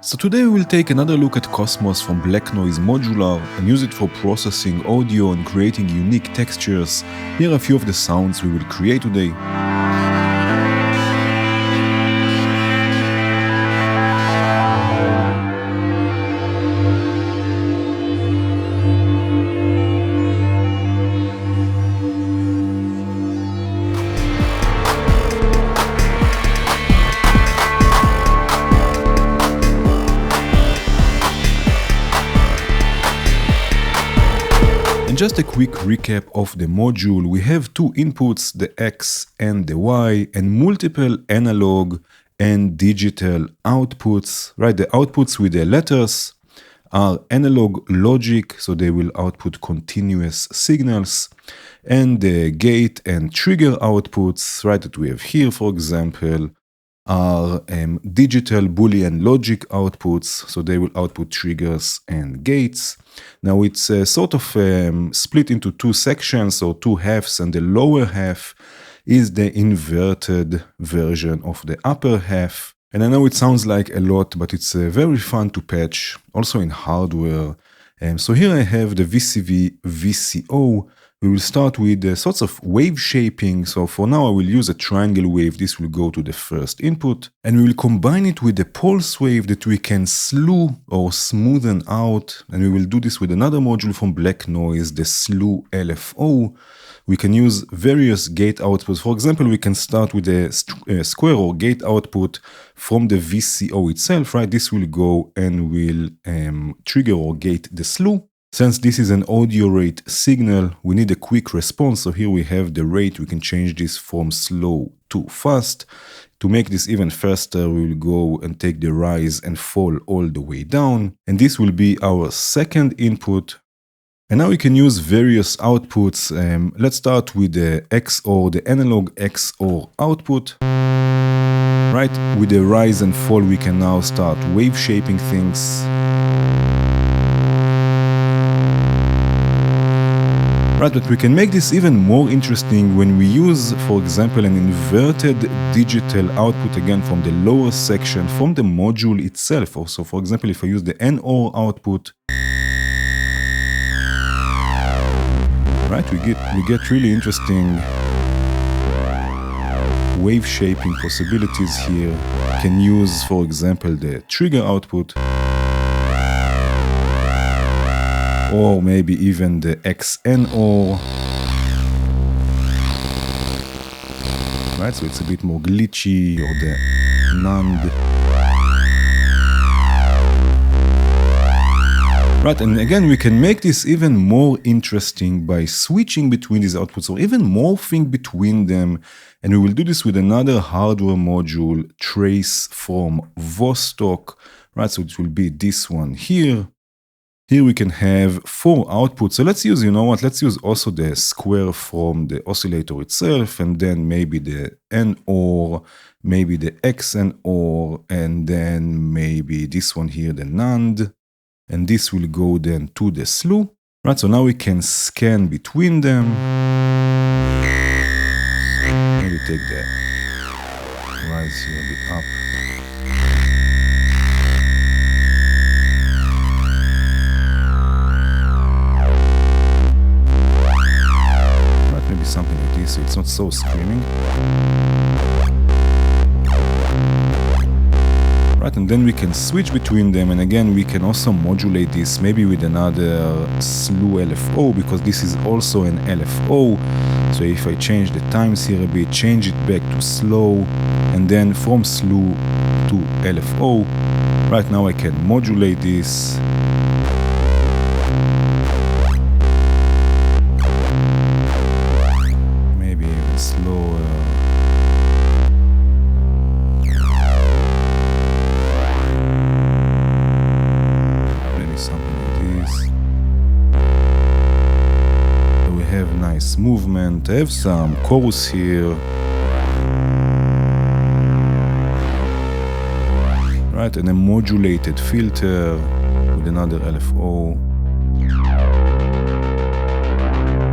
So today we will take another look at Cosmos from Black Noise Modular and use it for processing audio and creating unique textures. Here are a few of the sounds we will create today. Just a quick recap of the module. We have two inputs, the X and the Y, and multiple analog and digital outputs, right? The outputs with the letters are analog logic, so they will output continuous signals, and the gate and trigger outputs, right, that we have here, for example, are digital Boolean logic outputs, so they will output triggers and gates. Now it's sort of split into two sections or two halves, and the lower half is the inverted version of the upper half. And I know it sounds like a lot, but it's very fun to patch, also in hardware. So here I have the VCO. We will start with sorts of wave shaping. So for now I will use a triangle wave. This will go to the first input. And we will combine it with the pulse wave that we can slew or smoothen out. And we will do this with another module from Black Noise, the slew LFO. We can use various gate outputs. For example, we can start with a square or gate output from the VCO itself, right? This will go and will trigger or gate the slew. Since this is an audio rate signal, we need a quick response. So here we have the rate. We can change this from slow to fast. To make this even faster, we will go and take the rise and fall all the way down. And this will be our second input. And now we can use various outputs. Let's start with the XOR, the analog XOR output. Right, with the rise and fall, we can now start wave shaping things. Right, but we can make this even more interesting when we use, for example, an inverted digital output again from the lower section, from the module itself. Also, for example, if I use the NOR output, right, we get really interesting wave shaping possibilities here. We can use, for example, the trigger output, or maybe even the XNOR. Right, so it's a bit more glitchy, or the NAND. Right, and again, we can make this even more interesting by switching between these outputs or even morphing between them. And we will do this with another hardware module, Trace from Vostok. Right, so it will be this one here. Here we can have 4 outputs. So let's use, let's use also the square from the oscillator itself, and then maybe the NOR, maybe the XNOR, and then maybe this one here, the NAND. And this will go then to the slew. Right, so now we can scan between them. Maybe take the rise here a bit up. Something like this, so it's not so screaming. Right, and then we can switch between them, and again we can also modulate this maybe with another slew LFO, because this is also an LFO. So if I change the times here a bit, change it back to slow, and then from slew to LFO, right now I can modulate this. Movement. I have some chorus here. Right, and a modulated filter with another LFO.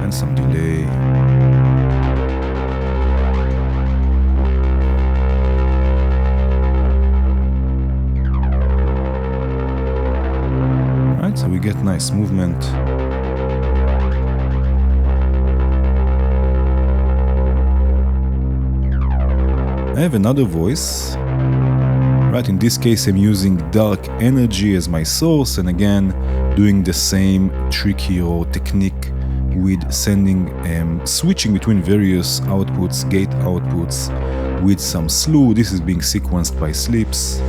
And some delay. Right, so we get nice movement. I have another voice. Right, in this case I'm using dark energy as my source, and again doing the same trick here or technique with switching between various outputs, gate outputs with some slew. This is being sequenced by slips.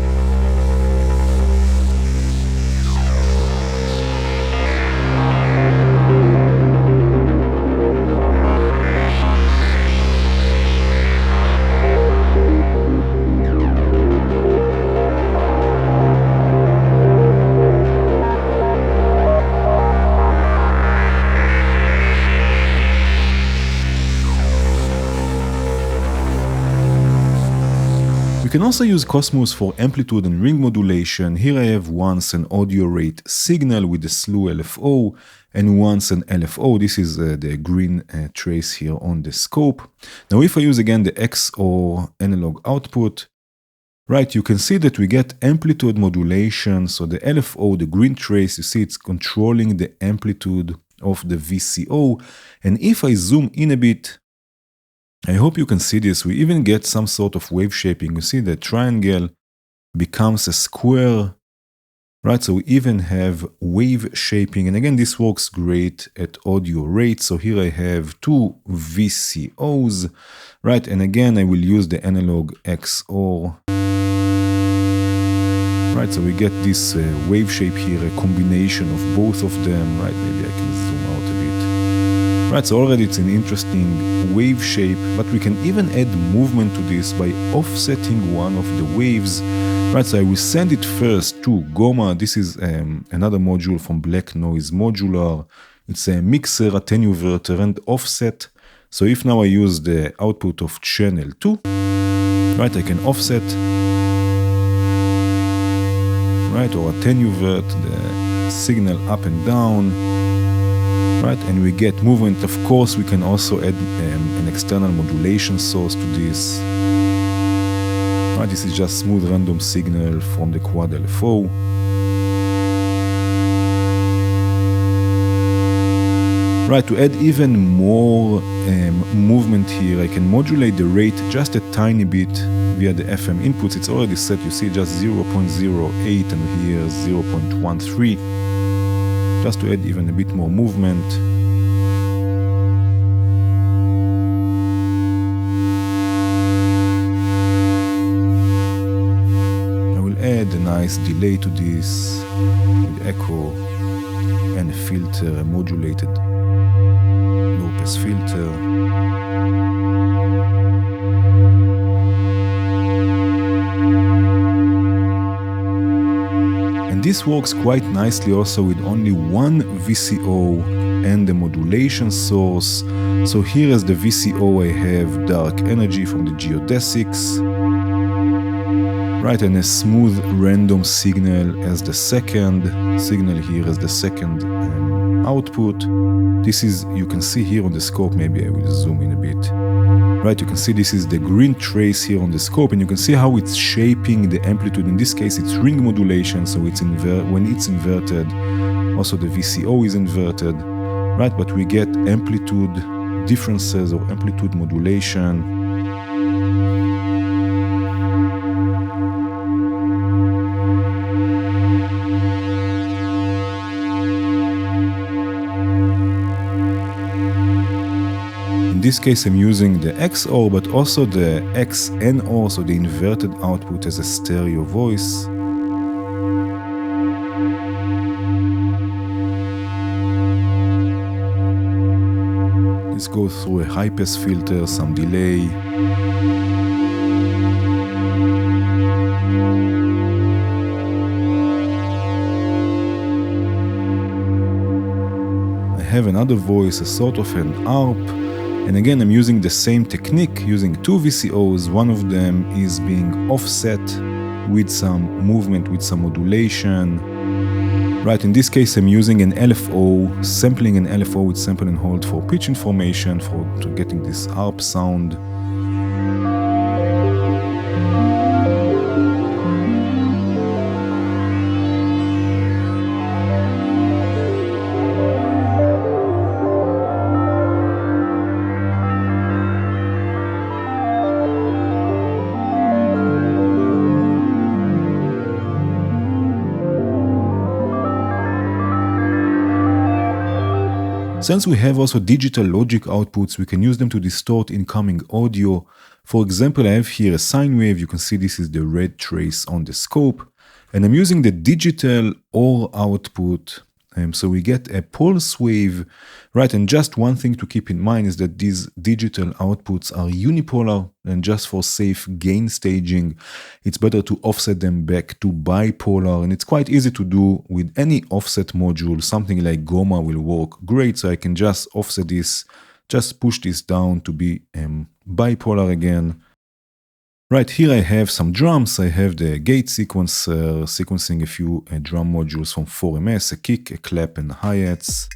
You can also use Cosmos for amplitude and ring modulation. Here I have once an audio rate signal with the slew LFO and once an LFO. This is the green trace here on the scope. Now if I use again the XOR analog output, right, you can see that we get amplitude modulation. So the LFO, the green trace, you see it's controlling the amplitude of the VCO. And if I zoom in a bit, I hope you can see this. We even get some sort of wave shaping. You see the triangle becomes a square, right? So we even have wave shaping. And again, this works great at audio rate. So here I have two VCOs, right? And again, I will use the analog XOR. Right, so we get this wave shape here, a combination of both of them, right? Maybe I can zoom out a bit. Right, so already it's an interesting wave shape, but we can even add movement to this by offsetting one of the waves. Right, so I will send it first to Goma. This is another module from Black Noise Modular. It's a mixer, attenuverter, and offset. So if now I use the output of channel 2, right, I can offset, right, or attenuvert the signal up and down. Right, and we get movement. Of course, we can also add an external modulation source to this. Right, this is just smooth random signal from the quad LFO. Right, to add even more movement here, I can modulate the rate just a tiny bit via the FM inputs. It's already set, you see just 0.08 and here 0.13. Just to add even a bit more movement. I will add a nice delay to this with echo and a filter, a modulated low pass filter. This works quite nicely also with only one VCO and the modulation source. So here as the VCO I have dark energy from the geodesics, right, and a smooth random signal as the second signal here as the second output. This is, you can see here on the scope, maybe I will zoom in a bit. Right, you can see this is the green trace here on the scope, and you can see how it's shaping the amplitude. In this case, it's ring modulation, so it's when it's inverted, also the VCO is inverted, right? But we get amplitude differences or amplitude modulation. In this case I'm using the XOR, but also the XNOR, so the inverted output as a stereo voice. This goes through a high pass filter, some delay. I have another voice, a sort of an ARP. And again, I'm using the same technique, using two VCOs. One of them is being offset with some movement, with some modulation. Right, in this case, I'm using an LFO, sampling an LFO with sample and hold for pitch information, to getting this ARP sound. Since we have also digital logic outputs, we can use them to distort incoming audio. For example, I have here a sine wave. You can see this is the red trace on the scope. And I'm using the digital OR output. So we get a pulse wave, right? And just one thing to keep in mind is that these digital outputs are unipolar, and just for safe gain staging, it's better to offset them back to bipolar. And it's quite easy to do with any offset module. Something like Goma will work great. So I can just offset this, just push this down to be bipolar again. Right, here I have some drums. I have the gate sequencer, sequencing a few drum modules from 4MS, a kick, a clap, and hi-hats.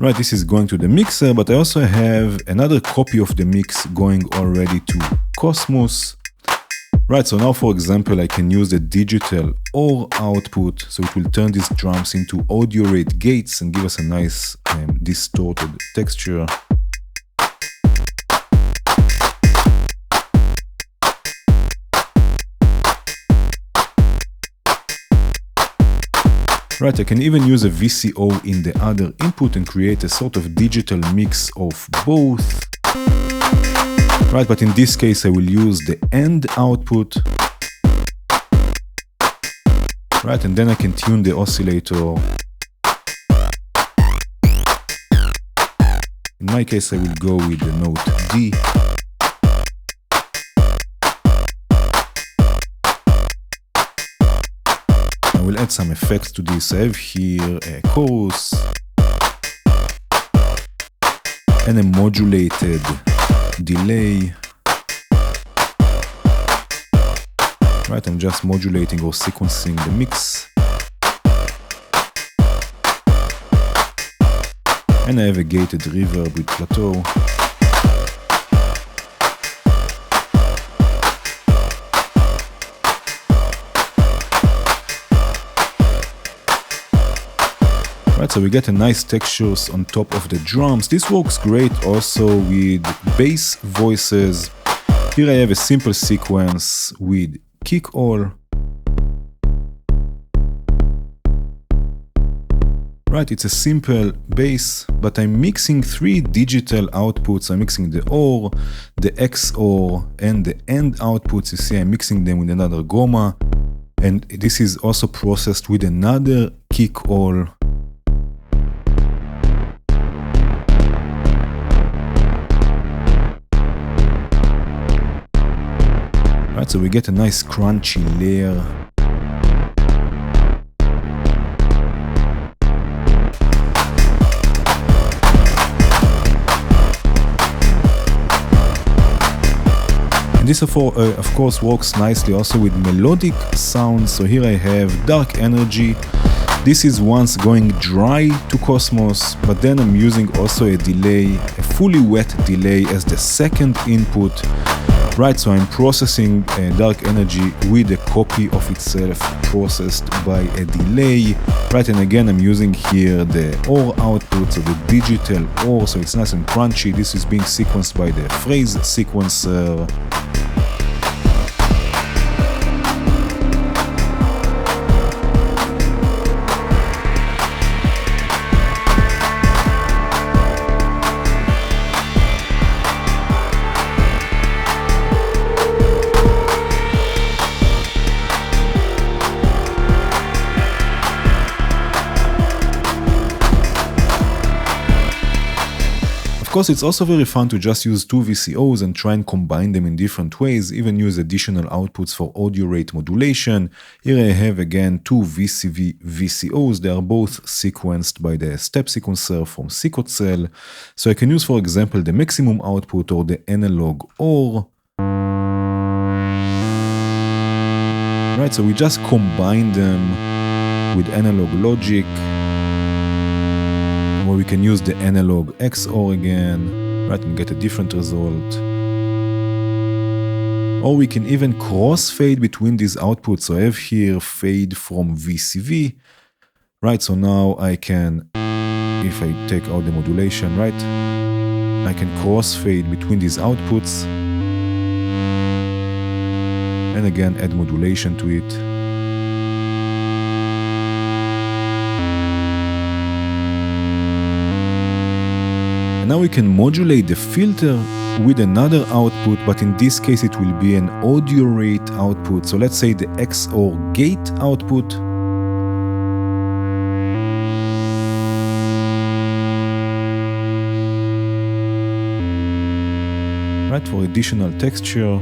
Right, this is going to the mixer, but I also have another copy of the mix going already to Cosmos. Right, so now for example, I can use the digital OR output, so it will turn these drums into audio rate gates and give us a nice distorted texture. Right, I can even use a VCO in the other input and create a sort of digital mix of both. Right, but in this case I will use the AND output. Right, and then I can tune the oscillator. In my case I will go with the note D. I will add some effects to this. I have here a chorus and a modulated delay. Right, I'm just modulating or sequencing the mix. And I have a gated reverb with plateau. Right, so we get a nice textures on top of the drums. This works great also with bass voices. Here I have a simple sequence with kick all. Right, it's a simple bass, but I'm mixing three digital outputs. I'm mixing the OR, the XOR, and the AND outputs. You see, I'm mixing them with another Goma. And this is also processed with another kick all. Right, so we get a nice crunchy layer. And this of course works nicely also with melodic sounds. So here I have dark energy. This is once going dry to Cosmos, but then I'm using also a delay, a fully wet delay as the second input. Right, so I'm processing dark energy with a copy of itself processed by a delay. Right, and again I'm using here the OR output, so the digital OR, so it's nice and crunchy. This is being sequenced by the phrase sequencer. Of course, it's also very fun to just use two VCOs and try and combine them in different ways, even use additional outputs for audio rate modulation. Here I have again two VCOs. They are both sequenced by the step sequencer from Secotcell. So I can use, for example, the maximum output or the analog OR. Right, so we just combine them with analog logic. Or we can use the analog XOR again, right, and get a different result. Or we can even crossfade between these outputs. So I have here fade from VCV, right? So now I can, if I take out the modulation, right, I can crossfade between these outputs. And again, add modulation to it. Now we can modulate the filter with another output, but in this case it will be an audio rate output. So let's say the XOR gate output. Right, for additional texture.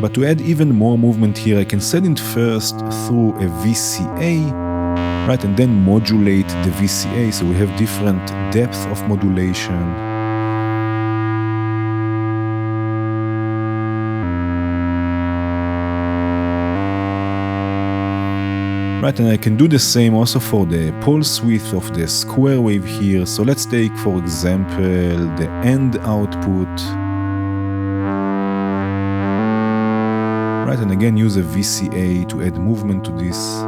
But to add even more movement here, I can send it first through a VCA. Right, and then modulate the VCA, so we have different depth of modulation. Right, and I can do the same also for the pulse width of the square wave here. So let's take, for example, the end output. Right, and again use a VCA to add movement to this.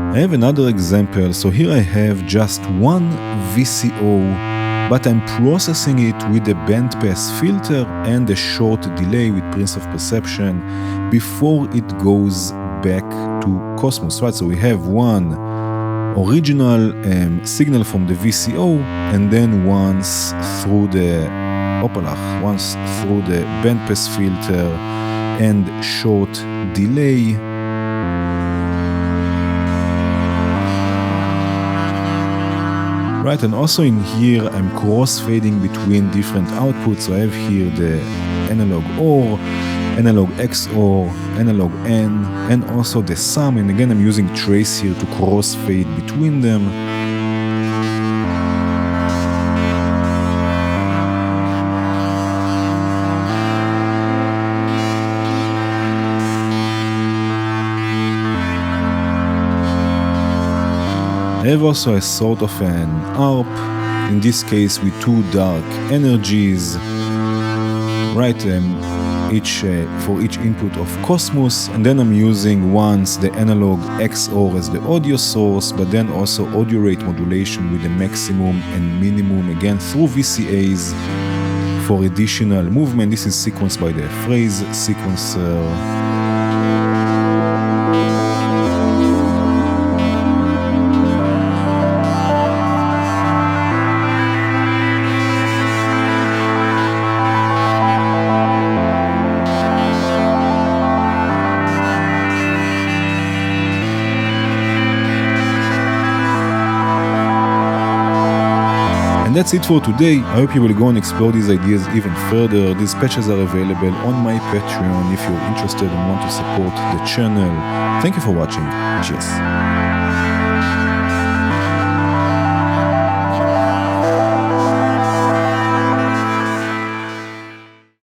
I have another example, so here I have just one VCO, but I'm processing it with a bandpass filter and a short delay with Prince of Perception before it goes back to Cosmos, right? So we have one original signal from the VCO, and then once through the once through the bandpass filter and short delay. Right, and also in here I'm cross-fading between different outputs. So I have here the analog OR, analog XOR, analog N, and also the sum. And again I'm using trace here to cross-fade between them. I have also a sort of an ARP, in this case with two dark energies, right, for each input of Cosmos, and then I'm using once the analog XOR as the audio source, but then also audio rate modulation with the maximum and minimum, again through VCAs for additional movement. This is sequenced by the phrase sequencer. That's it for today. I hope you will go and explore these ideas even further. These patches are available on my Patreon if you're interested and want to support the channel. Thank you for watching. Cheers.